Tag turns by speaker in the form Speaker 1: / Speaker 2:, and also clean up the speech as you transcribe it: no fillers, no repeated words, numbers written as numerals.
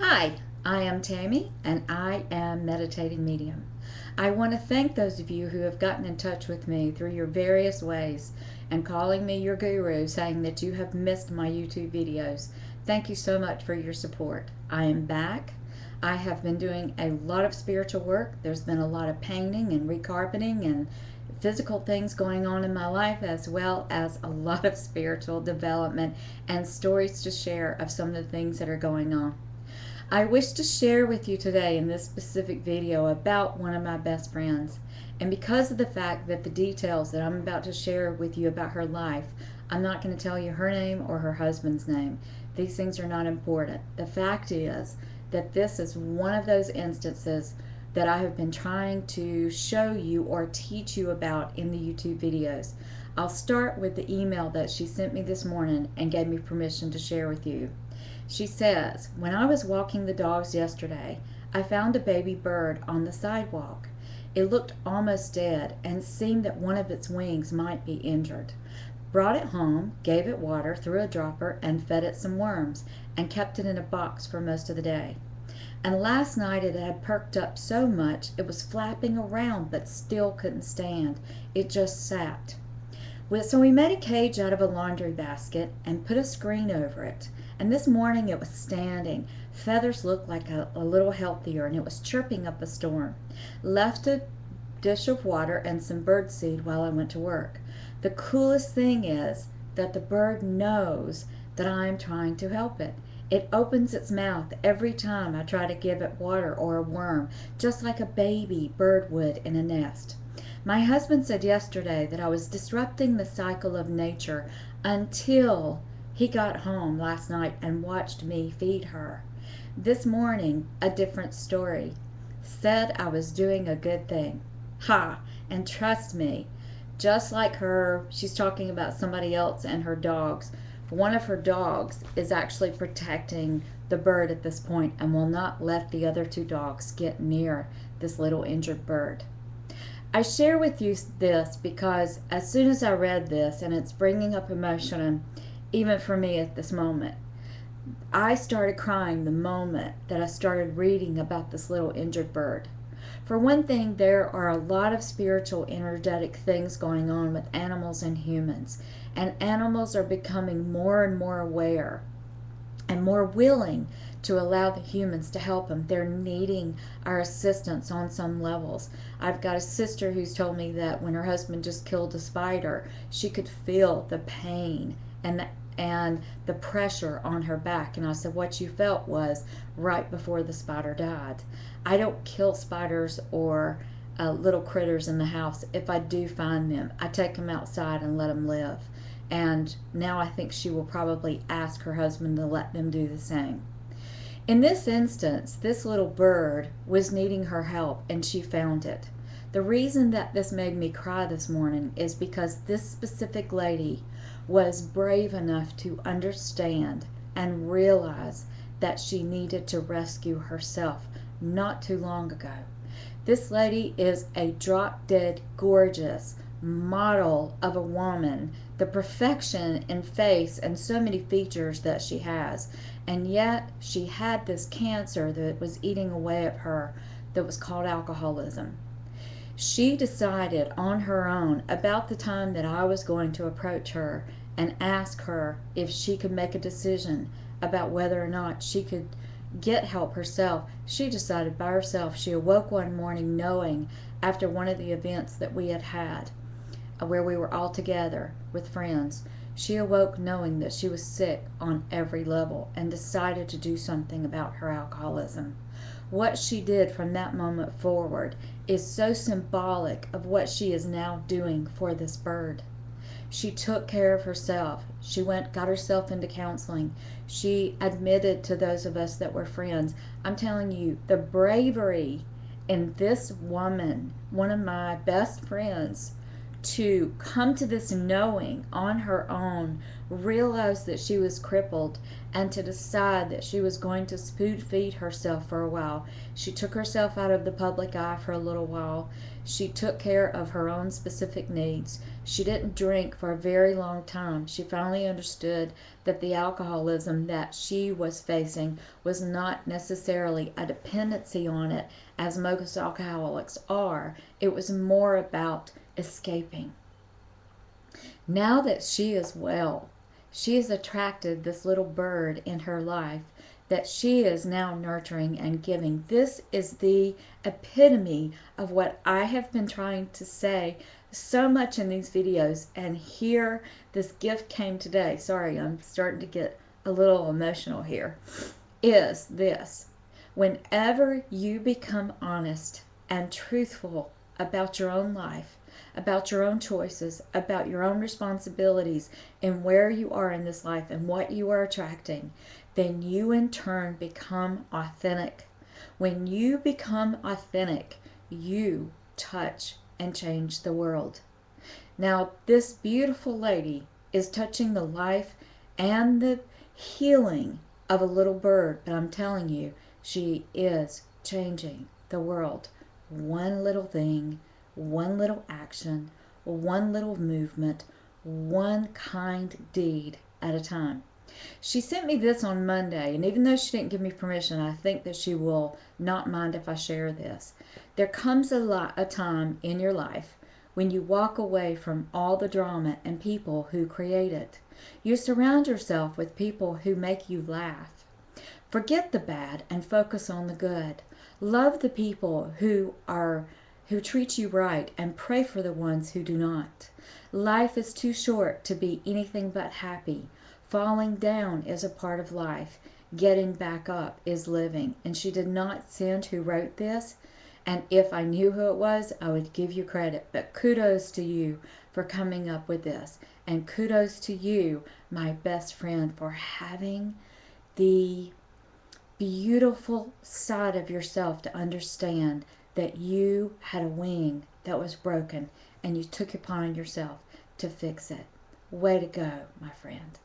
Speaker 1: Hi, I am Tammy and I am Meditating Medium. I want to thank those of you who have gotten in touch with me through your various ways and calling me your guru, saying that you have missed my YouTube videos. Thank you so much for your support. I am back. I have been doing a lot of spiritual work. There's been a lot of painting and recarpeting and physical things going on in my life, as well as a lot of spiritual development and stories to share of some of the things that are going on. I wish to share with you today in this specific video about one of my best friends. And because of the fact that the details that I'm about to share with you about her life, I'm not going to tell you her name or her husband's name. These things are not important. The fact is that this is one of those instances that I have been trying to show you or teach you about in the YouTube videos. I'll start with the email that she sent me this morning and gave me permission to share with you. She says, when I was walking the dogs yesterday, I found a baby bird on the sidewalk. It looked almost dead and seemed that one of its wings might be injured. Brought it home, gave it water through a dropper, and fed it some worms, and kept it in a box for most of the day. And last night it had perked up so much it was flapping around but still couldn't stand. It just sat. So we made a cage out of a laundry basket and put a screen over it. And this morning it was standing. Feathers looked like a little healthier, and it was chirping up a storm. Left a dish of water and some bird seed while I went to work. The coolest thing is that the bird knows that I'm trying to help it. It opens its mouth every time I try to give it water or a worm, just like a baby bird would in a nest. My husband said yesterday that I was disrupting the cycle of nature until he got home last night and watched me feed her. This morning, a different story. Said I was doing a good thing. Ha! And trust me, just like her, she's talking about somebody else and her dogs. One of her dogs is actually protecting the bird at this point and will not let the other two dogs get near this little injured bird. I share with you this because as soon as I read this, and it's bringing up emotion, even for me at this moment, I started crying the moment that I started reading about this little injured bird. For one thing, there are a lot of spiritual, energetic things going on with animals and humans, and animals are becoming more and more aware and more willing to allow the humans to help them. They're needing our assistance on some levels. I've got a sister who's told me that when her husband just killed a spider, she could feel the pain and the pressure on her back. And I said, what you felt was right before the spider died. I don't kill spiders or little critters in the house. If I do find them, I take them outside and let them live. And now I think she will probably ask her husband to let them do the same. In this instance, this little bird was needing her help and she found it. The reason that this made me cry this morning is because this specific lady was brave enough to understand and realize that she needed to rescue herself not too long ago. This lady is a drop-dead gorgeous model of a woman, the perfection in face and so many features that she has, and yet she had this cancer that was eating away at her that was called alcoholism. She decided on her own about the time that I was going to approach her and ask her if she could make a decision about whether or not she could get help herself. She decided by herself. She awoke one morning knowing, after one of the events that we had where we were all together with friends, she awoke knowing that she was sick on every level and decided to do something about her alcoholism. What she did from that moment forward is so symbolic of what she is now doing for this bird. She took care of herself. She got herself into counseling. She admitted to those of us that were friends. I'm telling you, the bravery in this woman, one of my best friends, to come to this knowing on her own, realize that she was crippled, and to decide that she was going to spoon feed herself for a while. She took herself out of the public eye for a little while. She took care of her own specific needs. She didn't drink for a very long time. She finally understood that the alcoholism that she was facing was not necessarily a dependency on it, as most alcoholics are. It was more about escaping. Now that she is well, she has attracted this little bird in her life that she is now nurturing and giving. This is the epitome of what I have been trying to say so much in these videos, and here this gift came today. Sorry, I'm starting to get a little emotional here. Is this: whenever you become honest and truthful about your own life, about your own choices, about your own responsibilities, and where you are in this life and what you are attracting, then you in turn become authentic. When you become authentic, you touch and change the world. Now, this beautiful lady is touching the life and the healing of a little bird, but I'm telling you, she is changing the world. One little thing, one little action, one little movement, one kind deed at a time. She sent me this on Monday, and even though she didn't give me permission, I think that she will not mind if I share this. There comes a time in your life when you walk away from all the drama and people who create it. You surround yourself with people who make you laugh. Forget the bad and focus on the good. Love the people who treat you right, and pray for the ones who do not. Life is too short to be anything but happy. Falling down is a part of life. Getting back up is living. And she did not send who wrote this, and if I knew who it was, I would give you credit. But kudos to you for coming up with this. And kudos to you, my best friend, for having the beautiful side of yourself to understand that you had a wing that was broken and you took it upon yourself to fix it. Way to go, my friend.